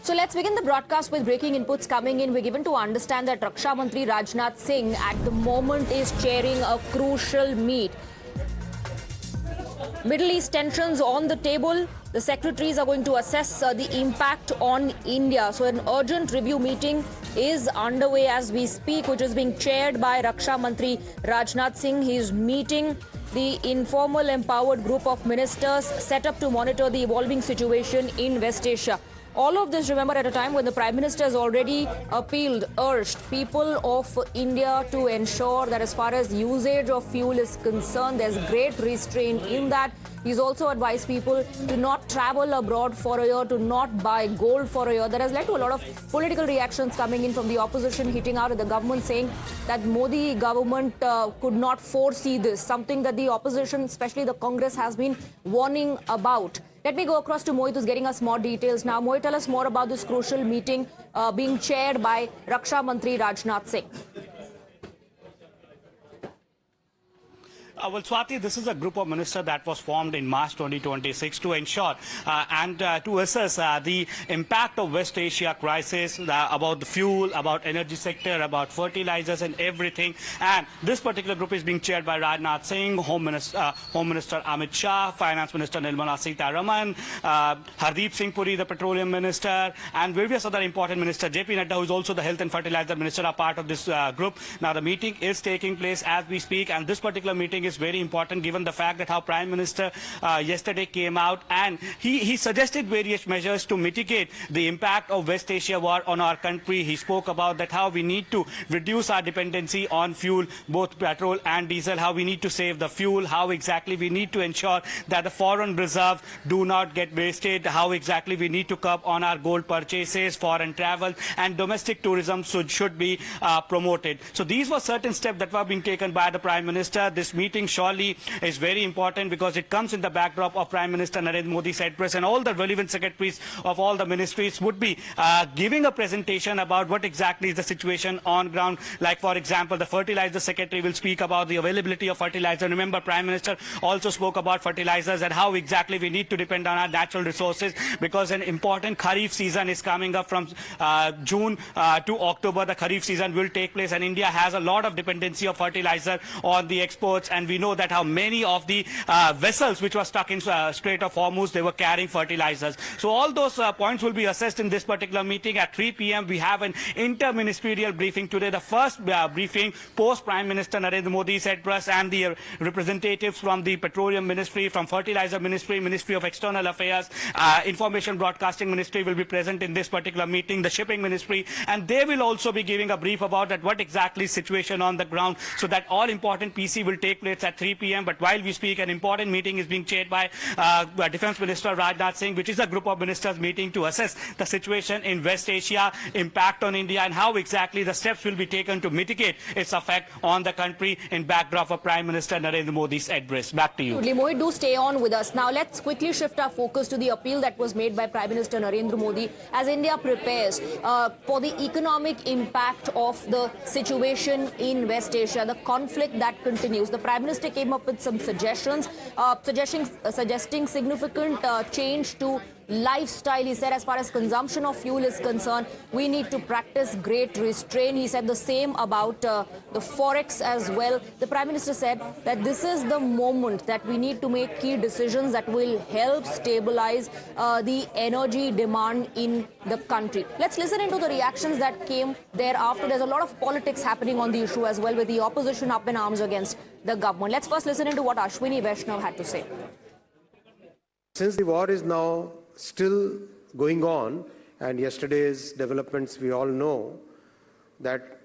So let's begin the broadcast with breaking inputs coming in. We're given to understand that Raksha Mantri Rajnath Singh at the moment is chairing a crucial meet. Middle East tensions on the table. The secretaries are going to assess the impact on India. So an urgent review meeting is underway as we speak, which is being chaired by Raksha Mantri Rajnath Singh. He is meeting the informal empowered group of ministers set up to monitor the evolving situation in West Asia. All of this, remember, at a time when the Prime Minister has already urged people of India to ensure that as far as usage of fuel is concerned, there's great restraint in that. He's also advised people to not travel abroad for a year, to not buy gold for a year. That has led to a lot of political reactions coming in from the opposition, hitting out at the government, saying that Modi government could not foresee this, something that the opposition, especially the Congress, has been warning about. Let me go across to Mohit, who's getting us more details now. Mohit, tell us more about this crucial meeting being chaired by Raksha Mantri Rajnath Singh. Well, Swati, this is a group of ministers that was formed in March 2026 to ensure and to assess the impact of West Asia crisis, about the fuel, about energy sector, about fertilizers and everything. And this particular group is being chaired by Rajnath Singh, Home Minister Amit Shah, Finance Minister Nirmala Sitharaman, Hardeep Singh Puri, the Petroleum Minister, and various other important ministers. JP Nadda, who is also the Health and Fertilizer Minister, are part of this group. Now, the meeting is taking place as we speak, and this particular meeting is very important given the fact that how Prime Minister yesterday came out and he suggested various measures to mitigate the impact of West Asia war on our country. He spoke about that how we need to reduce our dependency on fuel, both petrol and diesel, how we need to save the fuel, how exactly we need to ensure that the foreign reserves do not get wasted, how exactly we need to curb on our gold purchases, foreign travel, and domestic tourism should be promoted. So these were certain steps that were being taken by the Prime Minister. This meeting surely is very important because it comes in the backdrop of Prime Minister Narendra Modi's address, and all the relevant secretaries of all the ministries would be giving a presentation about what exactly is the situation on ground. Like, for example, the fertilizer secretary will speak about the availability of fertilizer. Remember, Prime Minister also spoke about fertilizers and how exactly we need to depend on our natural resources because an important Kharif season is coming up from June to October. The Kharif season will take place, and India has a lot of dependency of fertilizer on the exports, and we know that how many of the vessels which were stuck in Strait of Hormuz, they were carrying fertilizers. So all those points will be assessed in this particular meeting. At 3 p.m. we have an inter-ministerial briefing today, the first briefing post Prime Minister Narendra Modi's address, and the representatives from the Petroleum Ministry, from Fertilizer Ministry, Ministry of External Affairs, Information Broadcasting Ministry will be present in this particular meeting, the Shipping Ministry, and they will also be giving a brief about that what exactly is situation on the ground, so that all important PC will take place at 3 p.m. But while we speak, an important meeting is being chaired by Defence Minister Rajnath Singh, which is a group of ministers meeting to assess the situation in West Asia, impact on India, and how exactly the steps will be taken to mitigate its effect on the country in backdrop of Prime Minister Narendra Modi's address. Back to you. Mohit, do stay on with us. Now let's quickly shift our focus to the appeal that was made by Prime Minister Narendra Modi as India prepares for the economic impact of the situation in West Asia, the conflict that continues. The Prime Minister came up with some suggestions, suggesting significant change to lifestyle. He said as far as consumption of fuel is concerned, we need to practice great restraint. He said the same about the forex as well. The Prime Minister said that this is the moment that we need to make key decisions that will help stabilize the energy demand in the country. Let's listen into the reactions that came thereafter. There's a lot of politics happening on the issue as well, with the opposition up in arms against the government. Let's first listen into what Ashwini Vaishnav had to say. Since the war is now still going on, and yesterday's developments, we all know that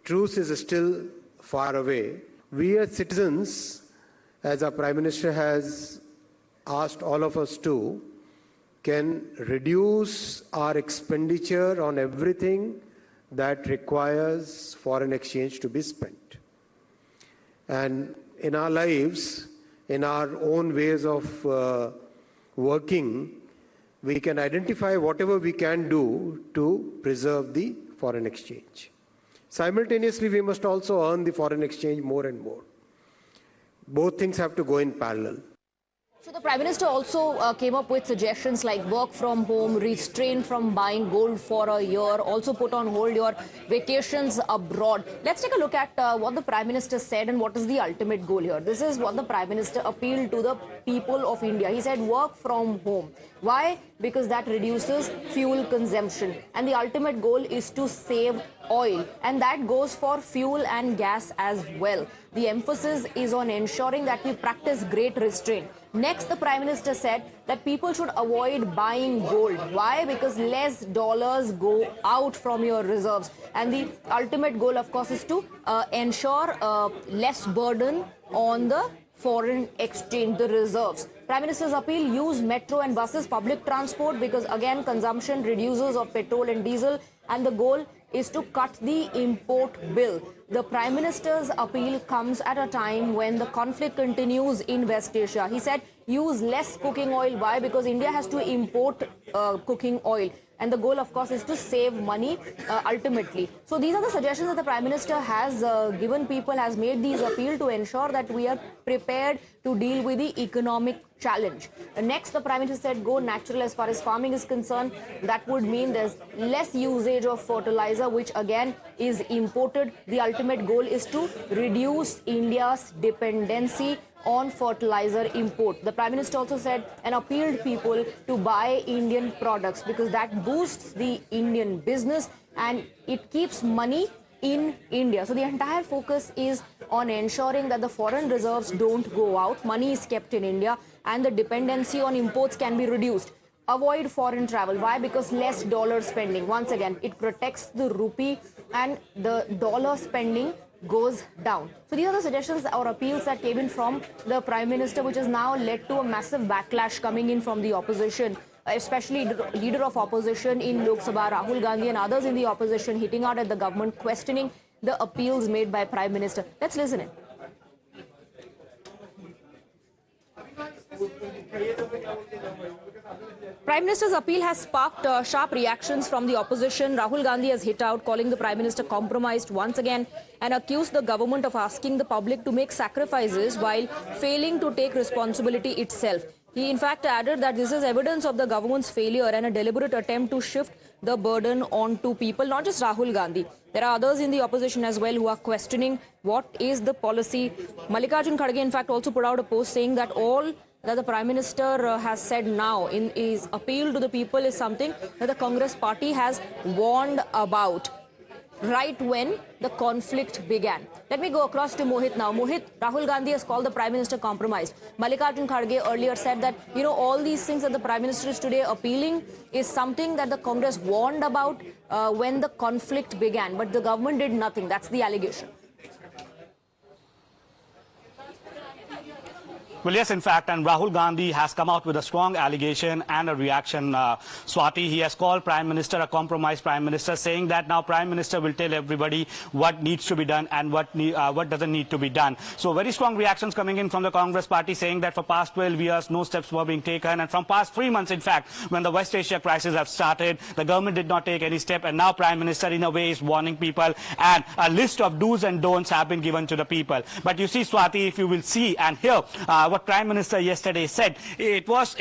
truce is still far away, we as citizens, as our Prime Minister has asked all of us to, can reduce our expenditure on everything that requires foreign exchange to be spent. And in our lives, in our own ways of working, we can identify whatever we can do to preserve the foreign exchange. Simultaneously, we must also earn the foreign exchange more and more. Both things have to go in parallel. So the Prime Minister also came up with suggestions like work from home, restrain from buying gold for a year, also put on hold your vacations abroad. Let's take a look at what the Prime Minister said and what is the ultimate goal here. This is what the Prime Minister appealed to the people of India. He said work from home. Why? Because that reduces fuel consumption. And the ultimate goal is to save oil. And that goes for fuel and gas as well. The emphasis is on ensuring that we practice great restraint. Next, the Prime Minister said that people should avoid buying gold. Why? Because less dollars go out from your reserves. And the ultimate goal, of course, is to ensure less burden on the foreign exchange, the reserves. Prime Minister's appeal: use metro and buses, public transport, because again consumption reduces of petrol and diesel, and the goal is to cut the import bill. The Prime Minister's appeal comes at a time when the conflict continues in West Asia. He said use less cooking oil. Why? Because India has to import cooking oil. And the goal, of course, is to save money ultimately. So these are the suggestions that the Prime Minister has given people, has made these appeal to ensure that we are prepared to deal with the economic challenge. Next, the Prime Minister said go natural as far as farming is concerned. That would mean there's less usage of fertilizer, which again is imported. The ultimate goal is to reduce India's dependency on fertilizer import. The Prime Minister also said and appealed people to buy Indian products because that boosts the Indian business and it keeps money in India. So the entire focus is on ensuring that the foreign reserves don't go out, money is kept in India, and the dependency on imports can be reduced. Avoid foreign travel. Why? Because less dollar spending. Once again, it protects the rupee and the dollar spending goes down. So these are the suggestions or appeals that came in from the Prime Minister, which has now led to a massive backlash coming in from the opposition, especially leader of opposition in Lok Sabha, Rahul Gandhi, and others in the opposition hitting out at the government, questioning the appeals made by Prime Minister. Let's listen in. Prime Minister's appeal has sparked sharp reactions from the opposition. Rahul Gandhi has hit out, calling the Prime Minister compromised once again and accused the government of asking the public to make sacrifices while failing to take responsibility itself. He in fact added that this is evidence of the government's failure and a deliberate attempt to shift the burden onto people, not just Rahul Gandhi. There are others in the opposition as well who are questioning what is the policy. Mallikarjun Kharge in fact also put out a post saying that all that the Prime Minister has said now in his appeal to the people is something that the Congress party has warned about right when the conflict began. Let me go across to Mohit now. Mohit, Rahul Gandhi has called the Prime Minister compromised. Mallikarjun Kharge earlier said that, all these things that the Prime Minister is today appealing is something that the Congress warned about when the conflict began. But the government did nothing. That's the allegation. Well, yes, in fact, and Rahul Gandhi has come out with a strong allegation and a reaction, Swati. He has called Prime Minister a compromised Prime Minister, saying that now Prime Minister will tell everybody what needs to be done and what doesn't need to be done. So very strong reactions coming in from the Congress party, saying that for past 12 years, no steps were being taken. And from past 3 months, in fact, when the West Asia crisis have started, the government did not take any step. And now Prime Minister, in a way, is warning people. And a list of do's and don'ts have been given to the people. But you see, Swati, if you will see and hear what Prime Minister yesterday said, it was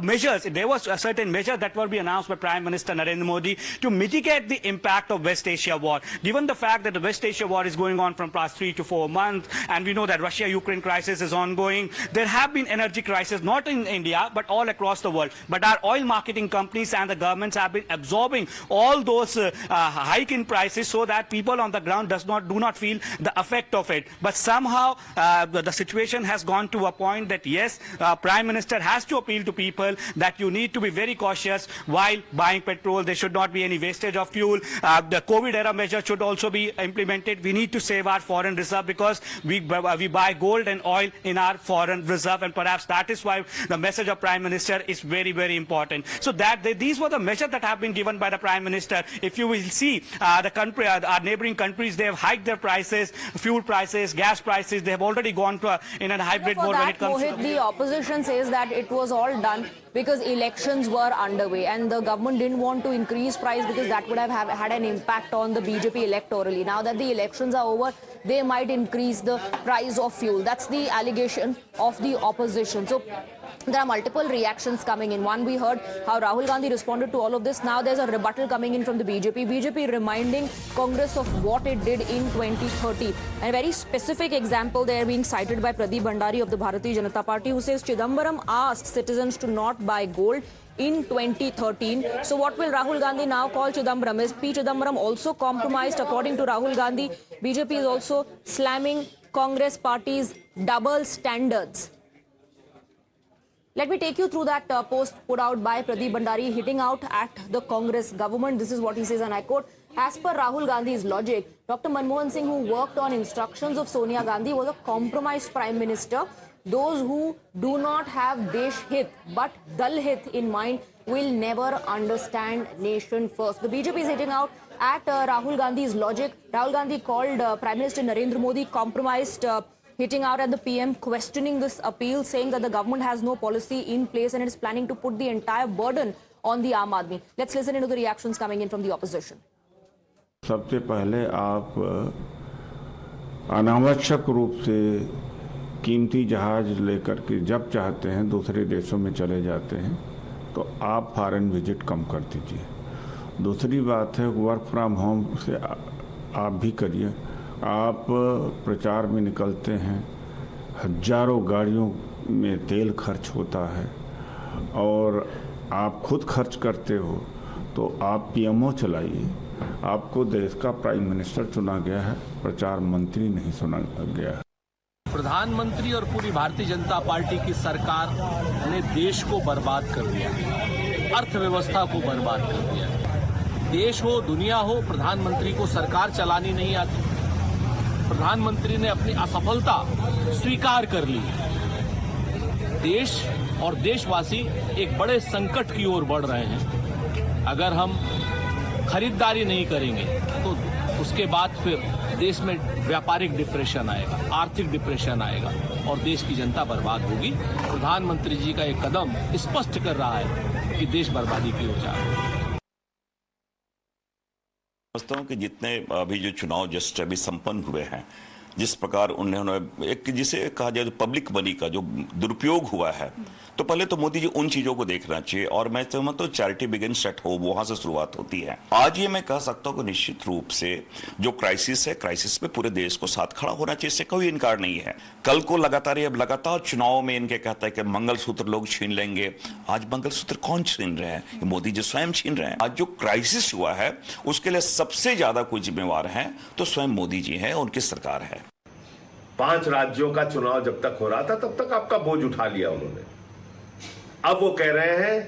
measures. There was a certain measure that will be announced by Prime Minister Narendra Modi to mitigate the impact of West Asia war. Given the fact that the West Asia war is going on from past 3 to 4 months, and we know that Russia-Ukraine crisis is ongoing, there have been energy crises not in India but all across the world. But our oil marketing companies and the governments have been absorbing all those hike in prices so that people on the ground do not feel the effect of it. But somehow the situation has gone to a point that yes, Prime Minister has to appeal to people that you need to be very cautious while buying petrol. There should not be any wastage of fuel. The COVID era measure should also be implemented. We need to save our foreign reserve because we buy gold and oil in our foreign reserve, and perhaps that is why the message of Prime Minister is very, very important. So these were the measures that have been given by the Prime Minister. If you will see our neighboring countries, they have hiked their prices, fuel prices, gas prices. They have already gone to in a hybrid mode. When it comes Mohit, the opposition says that it was all done because elections were underway and the government didn't want to increase price because that would have had an impact on the BJP electorally. Now that the elections are over, they might increase the price of fuel. That's the allegation of the opposition. So there are multiple reactions coming in. One, we heard how Rahul Gandhi responded to all of this. Now there's a rebuttal coming in from the BJP. BJP reminding Congress of what it did in 2013. And a very specific example there being cited by Pradeep Bhandari of the Bharatiya Janata Party, who says Chidambaram asked citizens to not buy gold in 2013. So what will Rahul Gandhi now call Chidambaram? Is P. Chidambaram also compromised? According to Rahul Gandhi, BJP is also slamming Congress party's double standards. Let me take you through that post put out by Pradeep Bhandari hitting out at the Congress government. This is what he says, and I quote, "As per Rahul Gandhi's logic, Dr. Manmohan Singh, who worked on instructions of Sonia Gandhi, was a compromised prime minister. Those who do not have Desh Hit but Dal Hit in mind will never understand nation first." The BJP is hitting out at Rahul Gandhi's logic. Rahul Gandhi called Prime Minister Narendra Modi compromised, hitting out at the PM, questioning this appeal, saying that the government has no policy in place and it is planning to put the entire burden on the Aam Aadmi. Let's listen into the reactions coming in from the opposition. सबसे पहले आप अनावश्यक रूप से कीमती जहाज लेकर के जब चाहते हैं दूसरे देशों में चले जाते हैं तो आप फॉरेन विजिट कम कर दीजिए। दूसरी बात है वर्क फ्रॉम होम से आप भी करिए। आप प्रचार में निकलते हैं, हजारों गाड़ियों में तेल खर्च होता है और आप खुद खर्च करते हो, तो आप पीएमओ चलाइए। आपको देश का प्राइम मिनिस्टर चुना गया है, प्रचार मंत्री नहीं चुना गया है। प्रधानमंत्री और पूरी भारतीय जनता पार्टी की सरकार ने देश को बर्बाद कर दिया, अर्थव्यवस्था को बर्बाद कर दिया। देश हो दुनिया हो, प्रधानमंत्री को सरकार चलानी नहीं आती। प्रधानमंत्री ने अपनी असफलता स्वीकार कर ली। देश और देशवासी एक बड़े संकट की ओर बढ़ रहे हैं। अगर हम खरीदारी नहीं करेंगे तो उसके बाद फिर देश में व्यापारिक डिप्रेशन आएगा, आर्थिक डिप्रेशन आएगा और देश की जनता बर्बाद होगी। प्रधानमंत्री जी का एक कदम स्पष्ट कर रहा है कि देश बर्बादी की ओर जा रहा है। समझता हूं कि जितने अभी जो चुनाव जस्ट अभी संपन्न हुए हैं, जिस प्रकार उन्होंने एक जिसे कहा जाए पब्लिक मनी का जो दुरुपयोग हुआ है, तो पहले तो मोदी जी उन चीजों को देखना चाहिए। और मैं समझता हूं चैरिटी बिगिंस एट होम, वहां से शुरुआत होती है। आज ये मैं कह सकता हूं कि निश्चित रूप से जो क्राइसिस है, क्राइसिस में पूरे देश को साथ खड़ा होना चाहिए, इससे कोई इनकार नहीं है। कल को लगातार चुनाव में इनके कहता है कि मंगलसूत्र लोग छीन लेंगे। आज मंगलसूत्र कौन छीन रहे हैं? मोदी जी स्वयं छीन रहे हैं। आज जो क्राइसिस हुआ है उसके लिए सबसे ज्यादा कोई जिम्मेवार है तो स्वयं मोदी जी है, उनकी सरकार है। 5 राज्यों का चुनाव जब तक हो रहा था तब तक आपका बोझ उठा लिया उन्होंने। अब वो कह रहे हैं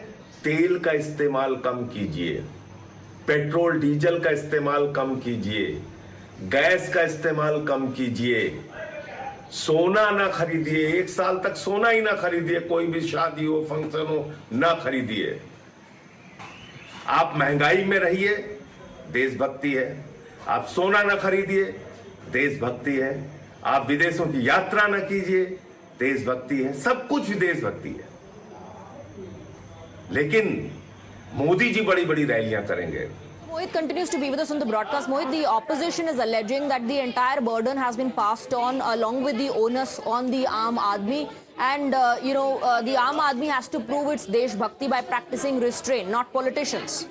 तेल का इस्तेमाल कम कीजिए, पेट्रोल डीजल का इस्तेमाल कम कीजिए, गैस का इस्तेमाल कम कीजिए, सोना ना खरीदिए। 1 साल तक सोना ही ना खरीदिए, कोई भी शादी हो फंक्शन हो ना खरीदिए। आप महंगाई में रहिए, देशभक्ति है। आप सोना ना खरीदिए, देशभक्ति है। आप विदेशों की यात्रा न कीजिए, देशभक्ति है। सब कुछ देशभक्ति है। लेकिन मोदी जी बड़ी बड़ी रैलियां करेंगे। Mohit continues to be with us on the broadcast. Mohit, the opposition is alleging that the entire burden has been passed on along with the onus on the Aam Aadmi. And, the Aam Aadmi has to prove its Desh Bhakti by practicing restraint, not politicians.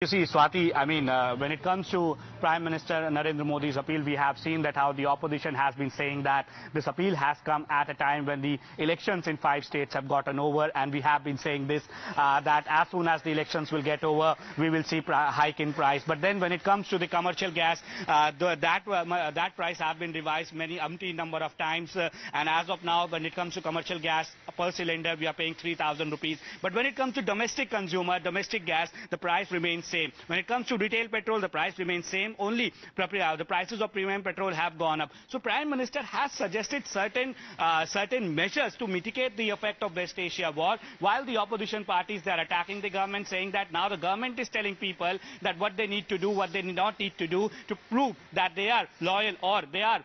You see, Swati, I mean, when it comes to Prime Minister Narendra Modi's appeal, we have seen that how the opposition has been saying that this appeal has come at a time when the elections in 5 states have gotten over, and we have been saying this, that as soon as the elections will get over, we will see hike in price. But then when it comes to the commercial gas, that price have been revised many umpteen number of times, and as of now, when it comes to commercial gas per cylinder, we are paying 3,000 rupees. But when it comes to domestic consumer, domestic gas, the price remains same. When it comes to retail petrol, the price remains same. Only the prices of premium petrol have gone up. So Prime Minister has suggested certain measures to mitigate the effect of West Asia war, while the opposition parties, they are attacking the government, saying that now the government is telling people that what they need to do, what they not need to do to prove that they are loyal or they are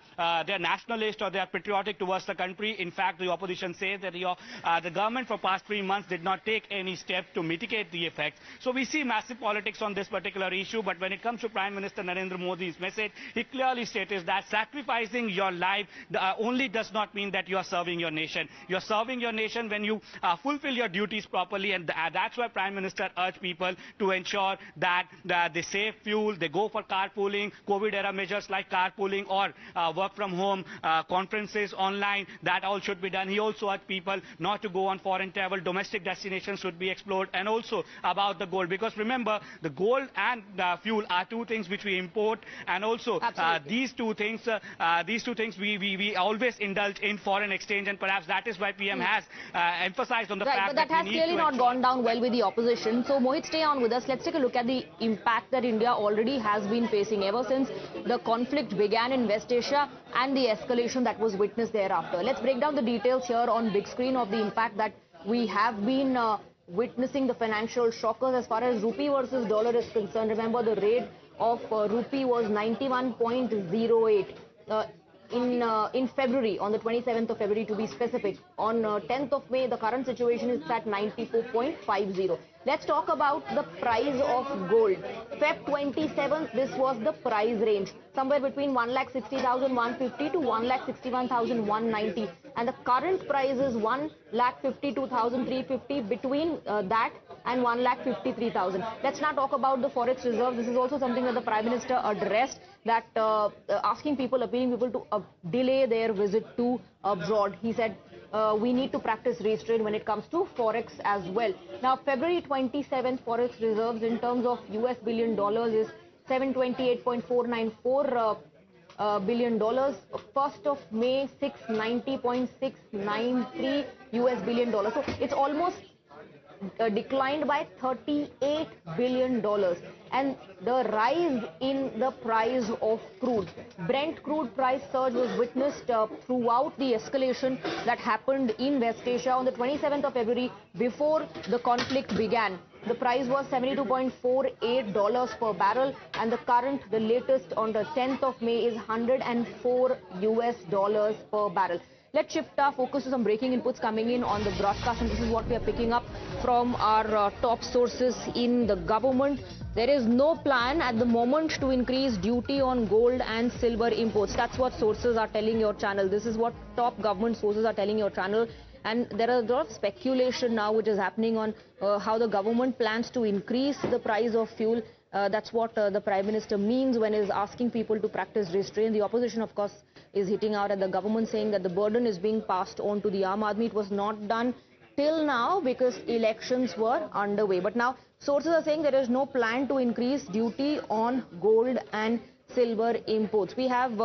nationalist or they are patriotic towards the country. In fact, the opposition says that the government for past 3 months did not take any step to mitigate the effects. So we see massive politics politics on this particular issue, but when it comes to Prime Minister Narendra Modi's message, he clearly stated that sacrificing your life only does not mean that you are serving your nation. You are serving your nation when you fulfill your duties properly, and that's why Prime Minister urged people to ensure that they save fuel, they go for carpooling, COVID-era measures like carpooling or work from home, conferences online, that all should be done. He also urged people not to go on foreign travel, domestic destinations should be explored, and also about the gold, because remember, the gold and fuel are two things which we import, and also these two things we always indulge in foreign exchange, and perhaps that is why PM has emphasized on the fact but that has clearly not gone down well with the opposition. So Mohit, stay on with us. Let's take a look at the impact that India already has been facing ever since the conflict began in West Asia and the escalation that was witnessed thereafter. Let's break down the details here on big screen of the impact that we have been witnessing, the financial shockers as far as rupee versus dollar is concerned. Remember, the rate of rupee was 91.08 in February, on the 27th of February to be specific. On 10th of May, the current situation is at 94.50. Let's talk about the price of gold. Feb 27th, this was the price range, somewhere between 1,60,150 to 1,61,190. And the current price is 1,52,350, between that and 1,53,000. Let's now talk about the forex reserve. This is also something that the Prime Minister addressed, that asking people, appealing people to delay their visit to abroad. He said we need to practice restraint when it comes to forex as well. Now, February 27th forex reserves in terms of US billion dollars is $728.494 billion. 1st of May, 690.693 US billion dollars. So it's almost declined by $38 billion. And the rise in the price of crude, Brent crude price surge was witnessed throughout the escalation that happened in West Asia on the 27th of February before the conflict began. The price was $72.48 per barrel, and the latest on the 10th of May is $104 US per barrel. Let's shift our focus to some breaking inputs coming in on the broadcast, and this is what we are picking up from our top sources in the government. There is no plan at the moment to increase duty on gold and silver imports. That's what sources are telling your channel. This is what top government sources are telling your channel. And there are a lot of speculation now which is happening on how the government plans to increase the price of fuel. That's what the Prime Minister means when he's asking people to practice restraint. The opposition, of course, is hitting out at the government, saying that the burden is being passed on to the Aam Aadmi. It was not done till now because elections were underway. But now sources are saying there is no plan to increase duty on gold and silver imports. We have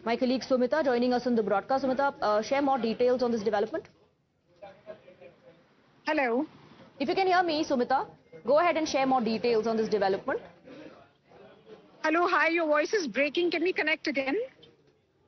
my colleague Sumita joining us on the broadcast. Sumita, share more details on this development. Hello. If you can hear me, Sumita, go ahead and share more details on this development. Hello, hi, your voice is breaking. Can we connect again?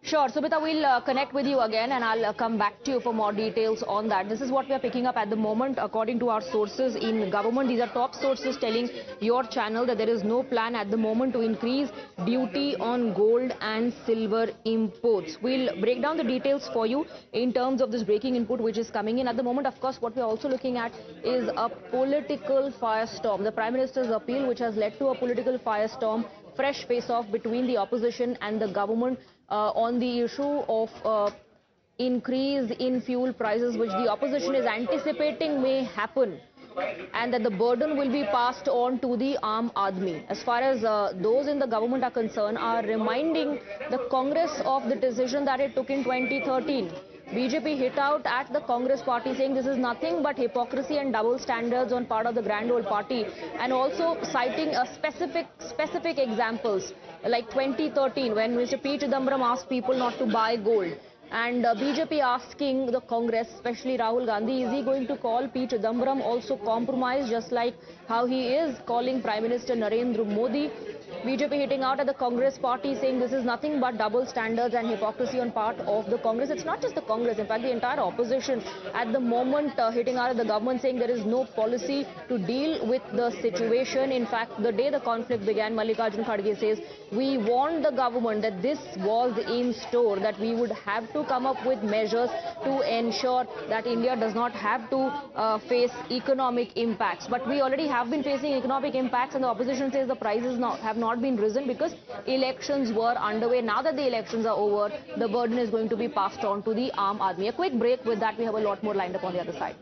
Sure, Sumita, we'll connect with you again and I'll come back to you for more details on that. This is what we are picking up at the moment according to our sources in government. These are top sources telling your channel that there is no plan at the moment to increase duty on gold and silver imports. We'll break down the details for you in terms of this breaking input which is coming in at the moment. Of course, what we're also looking at is a political firestorm. The Prime Minister's appeal, which has led to a political firestorm, fresh face-off between the opposition and the government on the issue of increase in fuel prices, which the opposition is anticipating may happen, and that the burden will be passed on to the Aam Aadmi. As far as those in the government are concerned, are reminding the Congress of the decision that it took in 2013. BJP hit out at the Congress party, saying this is nothing but hypocrisy and double standards on part of the grand old party, and also citing specific examples like 2013 when Mr. P. Chidambaram asked people not to buy gold, and BJP asking the Congress, especially Rahul Gandhi, is he going to call P. Chidambaram also compromise, just like how he is calling Prime Minister Narendra Modi BJP hitting out at the Congress party, saying this is nothing but double standards and hypocrisy on part of the Congress. It's not just the Congress, in fact, the entire opposition at the moment hitting out at the government, saying there is no policy to deal with the situation. In fact, the day the conflict began, Mallikarjun Kharge says, we warned the government that this was in store, that we would have to come up with measures to ensure that India does not have to face economic impacts. But we already have been facing economic impacts, and the opposition says the prices have not been risen because elections were underway. Now that the elections are over, the burden is going to be passed on to the Aam Aadmi. A quick break. With that, we have a lot more lined up on the other side.